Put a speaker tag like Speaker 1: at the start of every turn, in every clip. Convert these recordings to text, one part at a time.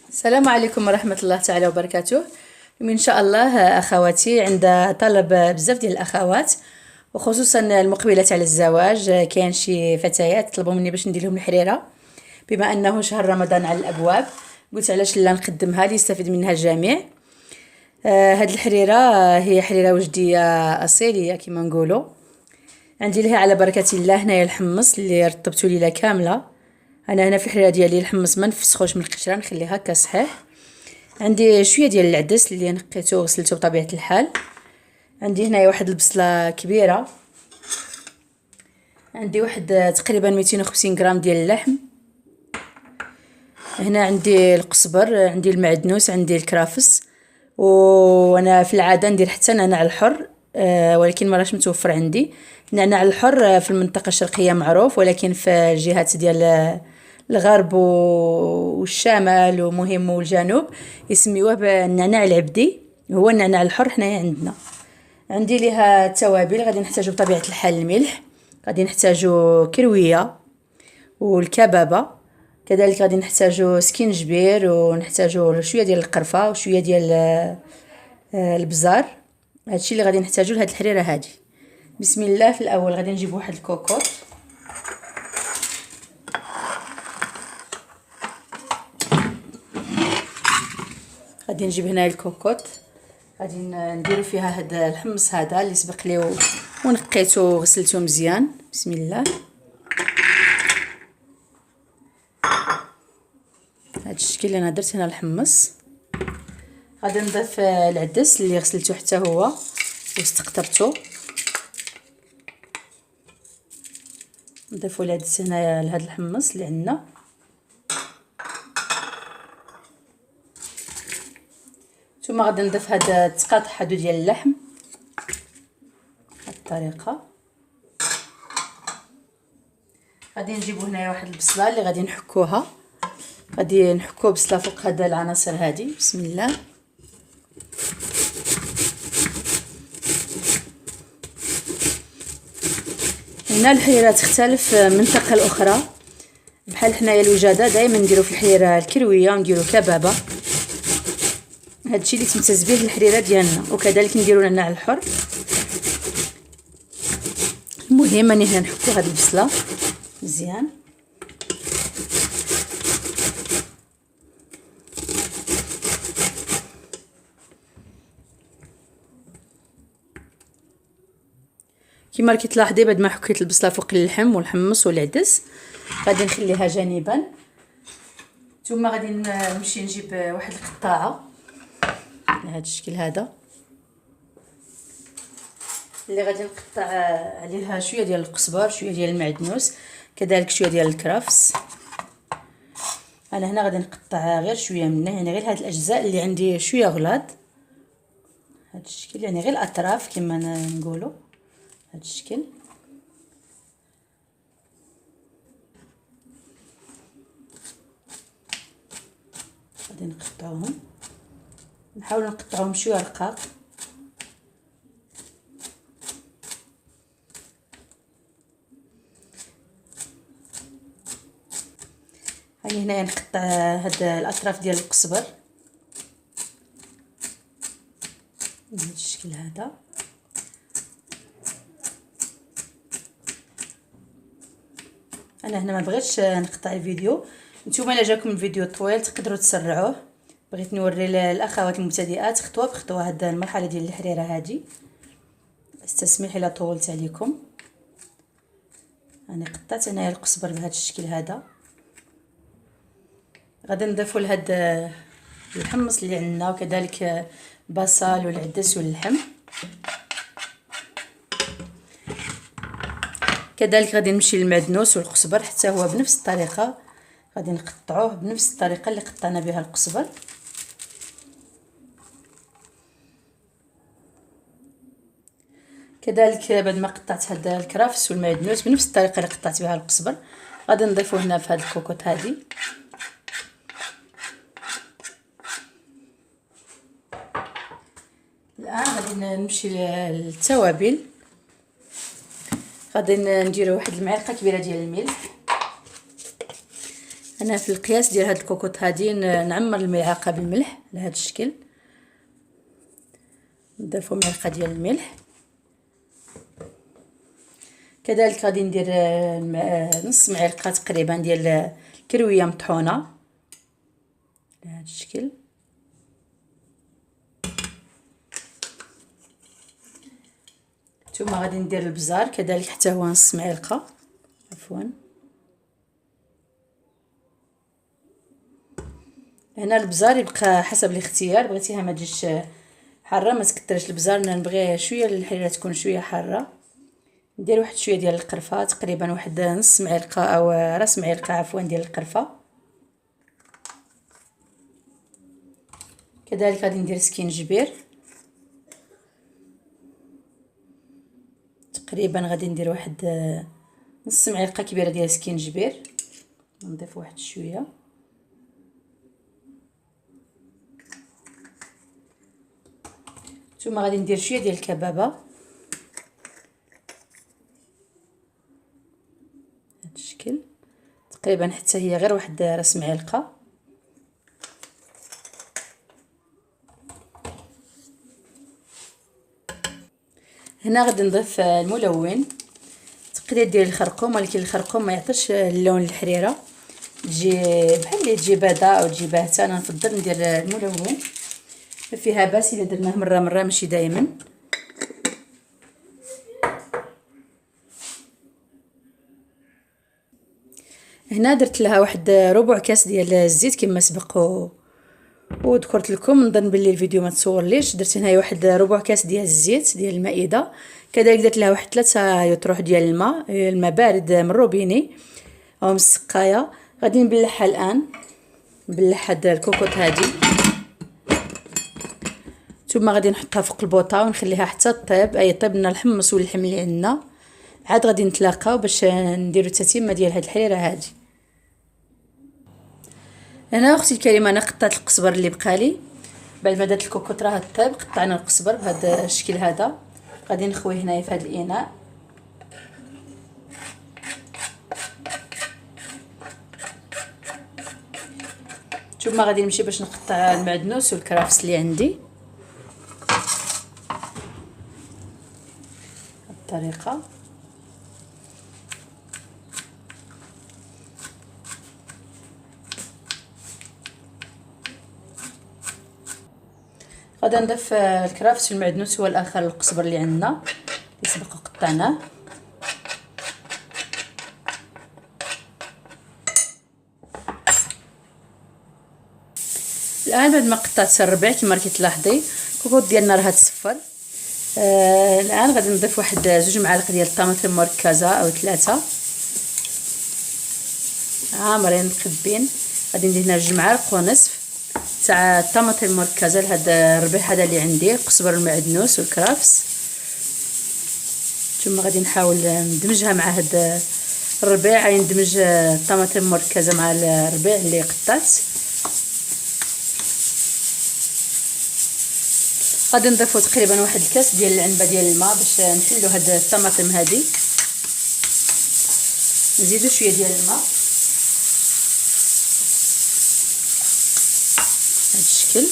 Speaker 1: السلام عليكم ورحمة الله تعالى وبركاته. إن شاء الله أخواتي عند طلب بزاف ديال الأخوات وخصوصا المقبلات على الزواج، كاين شي فتيات طلبوا مني باش ندير لهم الحريرة بما أنه شهر رمضان على الأبواب. قلت علاش لا نقدمها ليستفيد منها الجميع. هاد الحريرة هي حريرة وجدية أصيلية كما نقولوا. عندي لها على بركة الله هنايا الحمص اللي رطبتو ليلة كاملة. انا هنا في الحريره ديالي الحمص ما نفسخوش من القشره، نخليه هكا صحيح. عندي شويه ديال العدس اللي نقيته وغسلته بطبيعه الحال. عندي هنايا واحد البصله كبيره. عندي واحد تقريبا 250 غرام ديال اللحم. هنا عندي القزبر، عندي المعدنوس، عندي الكرافس. وانا في العاده ندير حتى نعناع الحر، ولكن ما راش متوفر عندي. النعناع الحر في المنطقه الشرقيه معروف، ولكن في الجهات ديال الغرب والشمال ومهم والجنوب يسميوه بالنعناع العبدي، هو النعناع الحر حنايا عندنا. عندي ليها التوابل، غادي نحتاجو بطبيعه الحال الملح، غادي نحتاجو كرويه والكبابه، كذلك غادي نحتاجو سكينجبير، ونحتاجو شويه ديال القرفه وشويه ديال البزار. هادشي اللي غادي نحتاجو لهاد الحريره هادي. بسم الله. في الاول غادي نجيب واحد الكوكوط، غادي نجيب هنا الكوكوط، غادي نديرو فيها هاد الحمص هذا اللي سبق لي ونقيته وغسلته مزيان. بسم الله. هاد الشكل اللي انا درت هنا الحمص. غادي نضيف العدس اللي غسلته حتى هو واستقطبته. نضيفوا العدس هنا لهاد الحمص اللي عندنا. ثم غادي نضيف هاد التقاطع هادو ديال اللحم بهاد الطريقه. غادي نجيبو هنايا واحد البصله اللي غادي نحكوها، غادي نحكو بصله فوق هاد العناصر هادي. بسم الله. هنا الحريره تختلف من منطقه لاخرى، بحال حنايا الوجاده دائما نديرو في الحريره الكرويه ونديرو كبابه، هادشي اللي تمتاز به الحريره ديالنا، وكذلك نديرو النعناع الحر. المهم اني هنا نحكو هاد البصله مزيان. كما راكي تلاحظي بعد ما حكيت البصله فوق اللحم والحمص والعدس، غادي نخليها جانبا. ثم غادي نمشي نجيب واحد القطاعه بهذا الشكل هذا اللي غادي نقطع عليها شويه ديال القزبر، شويه ديال المعدنوس، كذلك شويه ديال الكرفس. انا هنا غادي نقطع غير شويه منه، يعني غير هاد الاجزاء اللي عندي شويه غلاظ، هاد الشكل، يعني غير الاطراف كما نقولوا هاد الشكل. غادي نقطعوهم، نحاول نقطعوهم شويه رقاق. هاني هنايا نقطع هاد الاطراف ديال القزبر بهذا الشكل هذا. انا هنا ما بغيتش نقطع الفيديو، نتوما الا جاكم الفيديو طويل تقدروا تسرعوه. بغيت نوري للاخوات المبتدئات خطوه بخطوه هاد المرحله ديال الحريره هذه. استسمح الا طولت عليكم. انا قطعت هنايا القزبر بهذا الشكل هذا. غادي نضيفوا لهاد الحمص اللي عندنا، وكذلك بصل والعدس واللحم. كذلك غادي نمشي للمعدنوس والقزبر حتى هو بنفس الطريقه، غادي نقطعوه بنفس الطريقه اللي قطعنا بها القزبر. كذلك بعد ما قطعت هذا الكرافس والمعدنوس بنفس الطريقه اللي قطعت بها القزبر، غادي نضيفوه هنا في هذا الكوكوط هذه. الان غادي نمشي للتوابل. غادي نديرو واحد المعلقه كبيره ديال الملح. انا في القياس ديال هاد الكوكوط هادي نعمر الملعقه بالملح على هاد الشكل. نضيفو ملعقه ديال الملح. كذلك غادي ندير نص معلقه تقريبا ديال الكرويه مطحونه على هاد الشكل. ثم غادي ندير البزار كذلك حتى هو نص معلقه عفوا. هنا البزار يبقى حسب الاختيار، بغيتيها ما تجيش حاره ما تكثرش البزار، نبغي شويه الحريره تكون شويه حاره. ندير واحد شويه ديال القرفه تقريبا واحد نص معلقه او راس معلقه عفوا ديال القرفه. كذلك غادي ندير سكينجبير تقريبا، غادي ندير واحد نص معلقه كبيره ديال سكينجبير. نضيف واحد شويه. ثم غادي ندير شويه ديال الكبابه هاد الشكل تقريبا حتى هي غير واحد راس معلقه. هنا غادي نضيف الملون، تقدري ديري الخرقوم ولكن الخرقوم ما يعطيش اللون الحريره، تجي بحال اللي تجي بيضاء او تجي باهته. انا نفضل ندير الملون، ما فيها باس الا درناه مره ماشي دائما. هنا درت لها واحد ربع كاس ديال الزيت كما سبق وذكرت لكم. نظن باللي الفيديو ما تصورليش. درت هنايا واحد ربع كاس ديال الزيت ديال المائده. كذلك درت لها واحد 3 يطروح ديال الماء بارد من الروبيني او من السقايه. غادي نبلعها الان، نبلع هاد الكوكوط هادي ثم غادي نحطها فوق البوطه ونخليها حتى طيب، اي طيب لنا الحمص واللحم اللي عندنا. عاد غادي نتلاقاو باش نديرو التتمه ديال هاد الحريره هادي. هنا اختي الكريمه انا قطعت القزبر اللي بقالي بعد ما درت الكوكوط راه طيب. قطعنا القزبر بهذا الشكل هذا، غادي نخويه هنايا في هذا الاناء. ثم غادي نمشي باش نقطع المعدنوس والكرافس اللي عندي الطريقه. غادي نضيف الكرافس والمعدنوس هو الاخر القزبر اللي عندنا اللي سبق وقطعناه. الان بعد ما قطعت الربيع كما راكي تلاحظي الكوكوط ديالنا راه تصفر. الان غادي نضيف واحد 2 معالق ديال الطماطم مركزه او 3 عامرين مخبين. غادي ندير هنا 2 معالق ونصف تاع الطماطم مركزه لهذا الربيع هذا اللي عندي، القزبر والمعدنوس والكرافس. ثم غادي نحاول ندمجها مع هذا الربيع، ندمج الطماطم مركزه مع الربيع اللي قطعت. غادي نضيفو تقريبا واحد الكاس ديال العنبه ديال الماء باش نحلو هاد الطماطم هادي. نزيدو شويه ديال الماء بهذا الشكل.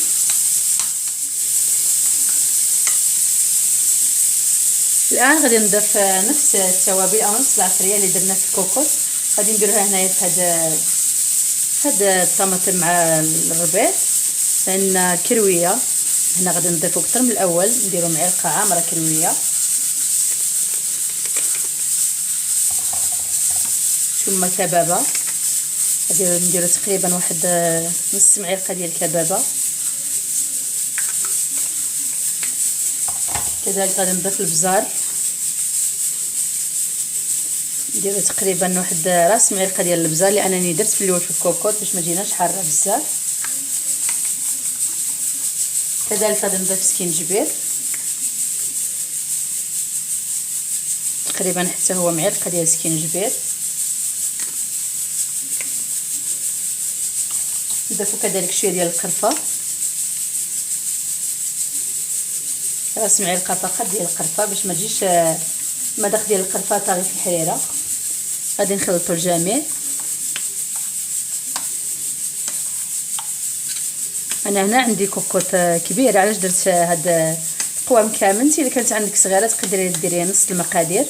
Speaker 1: الان غادي نضيف نفس التوابل او نفس العطريه اللي درنا في الكوكوط، غادي نديرها هنايا في هاد الطماطم مع الربيع. لان كرويه هنا غادي نضيفو اكثر من الاول، نديرو معلقه عامره كرويه ثم كبابه. غادي نديرو تقريبا واحد نص معلقه ديال الكبابه. كذلك غادي نضيف البزار، نديرو تقريبا واحد راس معلقه ديال البزار لانني درت في الاول في الكوكوط باش ما تجيناش حاره بزاف. كذلك غادي نضيف سكينجبير تقريبا حتى هو معلقه ديال سكينجبير. نضيفو كذلك شويه ديال القرفه، راس معلقه فقط ديال القرفه باش ما تجيش المذاق ديال القرفه طاغي في الحريره. غادي نخلطو الجميع. انا هنا عندي كوكوط كبيره، علاش درت هاد القوام كامل. انت الا كانت عندك صغيره تقدري ديري نص المقادير.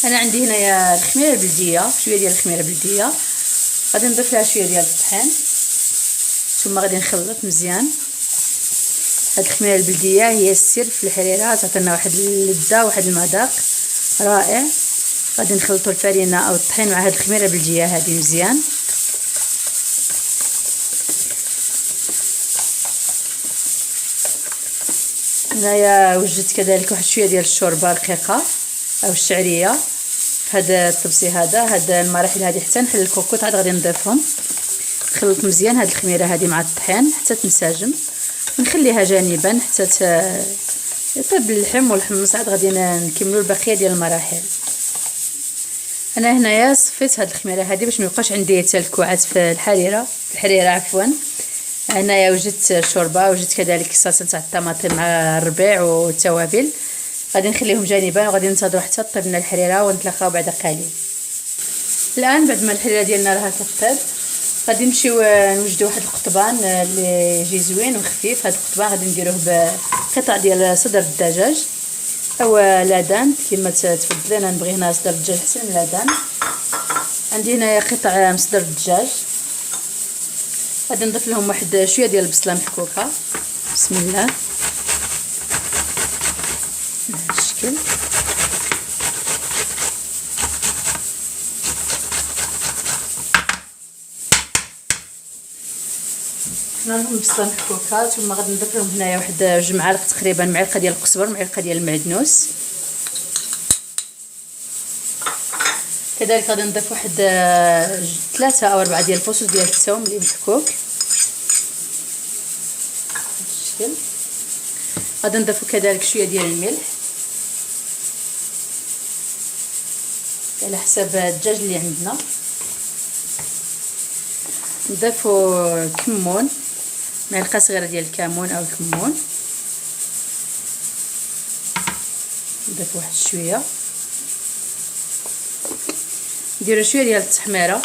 Speaker 1: انا عندي هنايا الخميره البلديه، شويه ديال الخميره البلديه، غادي نضيف لها شويه ديال الطحين، ثم غادي نخلط مزيان. هاد الخميره البلديه هي السر في الحريره، تعطينا واحد اللذه واحد المذاق رائع. غادي نخلطوا الفرينه او الطحين مع هاد الخميره البلديه هذه مزيان. هنايا وجدت كذلك واحد شويه ديال الشوربه رقيقه او الشعريه في هذا الطبسي هذا. هاد المراحل هذه حتى نحل الكوكوط عاد غادي نضيفهم. نخلط مزيان هاد الخميره هذه مع الطحين حتى تنسجم، ونخليها جانبا حتى يطيب اللحم والحمص، عاد غادي نكملوا البقيه ديال المراحل. انا هنايا صفيت هاد الخميره هذه باش ما يبقاش عندي تلكعات في الحريره عفوا. هنايا وجدت شوربه، وجدت كذلك صلصه تاع الطماطم مع الربيع والتوابل، غادي نخليهم جانبا وغادي ننتظروا حتى تطيب لنا الحريره ونتلاقاو بعد قليل. الان بعد ما الحريره ديالنا راها كطيب غادي نمشيو نوجدوا واحد القطبان اللي يجي زوين وخفيف. هذا القطبان غادي نديروه بقطع ديال صدر الدجاج او لادان كما تفضلي. انا نبغي هنا صدر الدجاج احسن من لادان. عندي هنايا قطع من صدر الدجاج، غادي نضيف لهم واحد شويه ديال البصله محكوكه. بسم الله. بهذا الشكل لهم البصله محكوكه، ثم غادي نضيف لهم هنايا واحد 2 معالق تقريبا، معلقه ديال القزبر، معلقه ديال المعدنوس. كذلك غادي نضيف واحد 3 أو 4 ديال الفصوص ديال الثوم اللي محكوك. بالشكل غادي نضيفو كذلك شويه ديال الملح على حساب الدجاج اللي عندنا. نضيفو كمون، معلقه صغيره ديال الكمون او الكمون. نضيف واحد شويه، نديرو شويه ديال التحميره.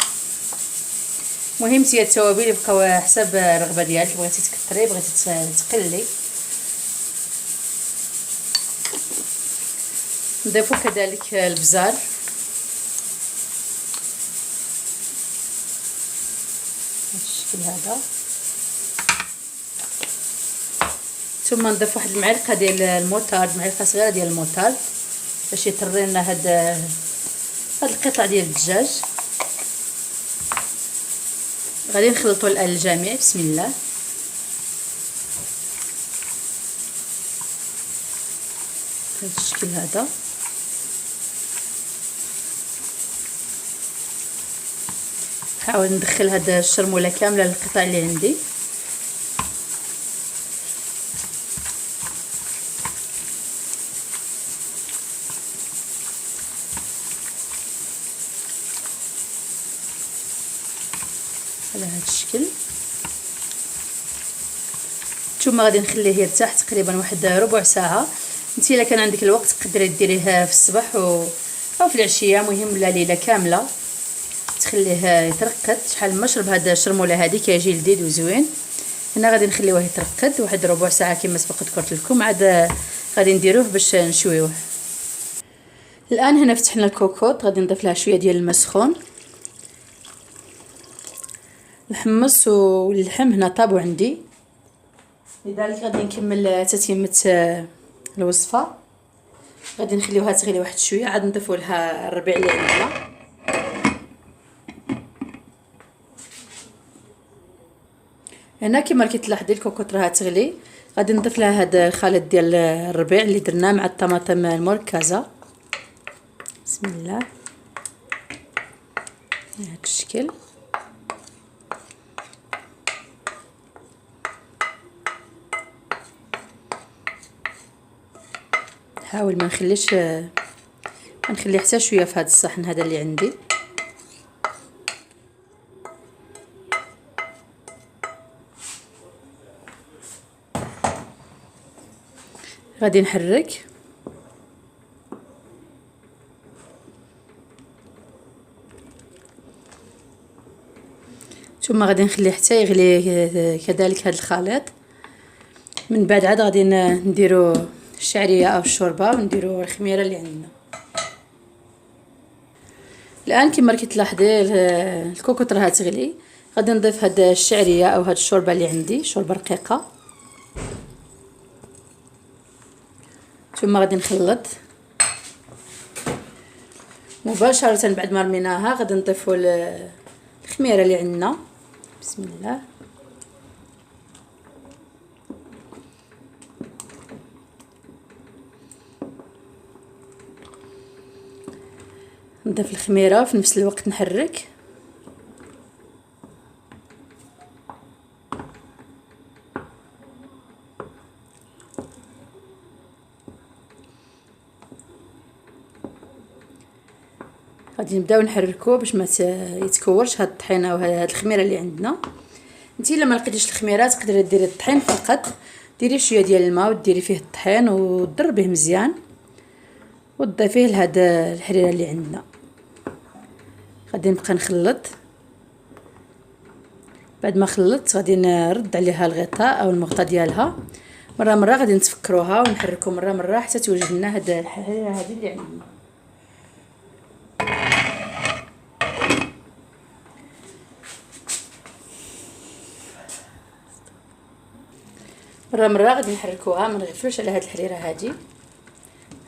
Speaker 1: مهم هي التوابل يبقاو حسب الرغبه ديالك، بغيتي تكثري بغيتي تقلي. نضيفو كذلك البزار، بالشكل هذا. ثم نضيف واحد المعلقه ديال الموطارد، معلقه صغيره ديال الموطارد باش يطري لنا هاد القطع ديال الدجاج. غادي نخلطوا الجميع. بسم الله. بهذا الشكل هذا. نحاول ندخل هاد الشرموله كامله للقطع اللي عندي. على هذا الشكل. ثم غادي نخليه يرتاح تقريبا واحد ربع ساعه. انت الا كان عندك الوقت تقدري ديريه في الصباح او في العشيه، مهم لا ليله كامله تخليه يترقد. شحال ما شرب هذا الشرموله هذه كيجي لذيذ وزوين. هنا غادي نخليوه يترقد واحد ربع ساعه كما سبق ذكرت لكم، عاد غادي نديروه باش نشويوه. الان هنا فتحنا الكوكوط، غادي نضيف لها شويه ديال الماء سخون. الحمص واللحم هنا طابوا عندي، لذلك غادي نكمل تتمه الوصفه. غادي نخليوها تغلي واحد شويه، عاد نضيفوا لها الربيع اللي عندنا. هنا كما راكي تلاحظي الكوكوط راها تغلي، غادي نضيف لها هذا الخليط ديال الربيع اللي درناه مع الطماطم المركزه. بسم الله. بهذا الشكل. نحاول ما نخلي حتى شويه في هذا الصحن هذا اللي عندي. غادي نحرك. ثم غادي نخليه حتى يغلي كذلك هذا الخليط. من بعد عاد غادي نديرو الشعريه او الشوربه ونديرو الخميره اللي عندنا. الان كما راكي تلاحظي الكوكوط راها تغلي. غادي نضيف هاد الشعريه او هاد الشوربه اللي عندي، شوربه رقيقه. ثم غادي نخلط مباشره. بعد ما رميناها غادي نضيفوا الخميره اللي عندنا. بسم الله. نضيف الخميره وفي نفس الوقت نحرك. غادي نبداو نحركوه باش ما يتكورش هاد الطحينه وهاد الخميره اللي عندنا. انتي الا ما لقيتيش الخميره تقدري ديري الطحين فقط. ديري شويه ديال الماء وديري فيه الطحين وتضربيه مزيان وتضيفيه لهاد الحريره اللي عندنا. غادي نبقى نخلط. بعد ما خلطت غادي نرد عليها الغطاء او المغطى ديالها. مره غادي نتفكروها ونحركو مره حتى توجد لنا هاد الحريره هذه اللي عندنا. مره غادي نحركوها، ما نغفلوش على هاد الحريره هذه.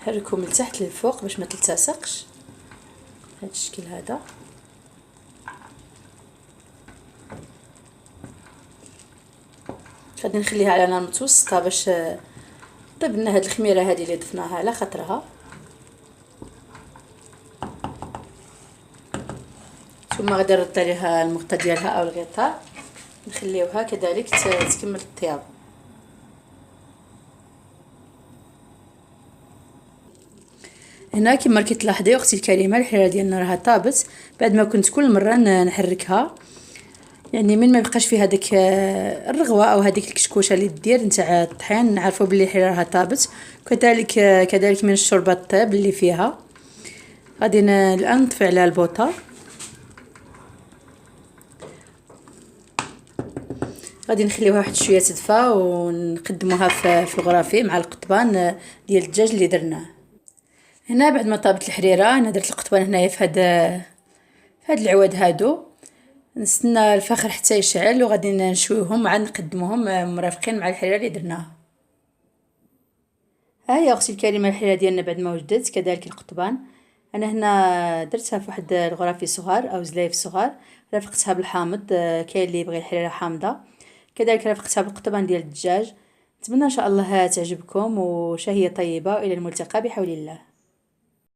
Speaker 1: نحركو من تحت للفوق باش ما تلتصقش بهذا الشكل هذا. غادي نخليها على نار متوسطه باش طيب لنا هاد الخميره هذه اللي ضفناها على خاطرها. ثم غادي نرد عليها المغطى ديالها او الغطاء، نخليوها كذلك تكمل الطياب. هنا كما راكي تلاحظي اختي الكريمه الحريره ديالنا راها طابت بعد ما كنت كل مره نحركها. يعني من ما يبقاش فيها داك الرغوه او هذيك الكشكوشه اللي دير نتاع الطحين نعرفوا بلي الحريره راها طابت. كذلك من الشوربه الطيب اللي فيها. غادي الان نطفي على البوطه. غادي نخليوها واحد شويه تدفى ونقدموها في الغرافي مع القطبان ديال الدجاج اللي درناه. هنا بعد ما طابت الحريره انا درت القطبان هنايا في هاد العواد هادو. نستنى الفخر حتى يشعل وغادي نشويهم عاد نقدموهم مرافقين مع الحريره اللي درناها. ها هي اختي الكريمه الحريره ديالنا بعد ما وجدت كذلك القطبان. انا هنا درتها في واحد الغرافي صغار او زلايف صغار. رافقتها بالحامض، كاين اللي يبغي الحريره حامضه. كذلك رافقتها بالقطبان ديال الدجاج. نتمنى ان شاء الله تعجبكم وشهيه طيبه والى الملتقى بحول الله.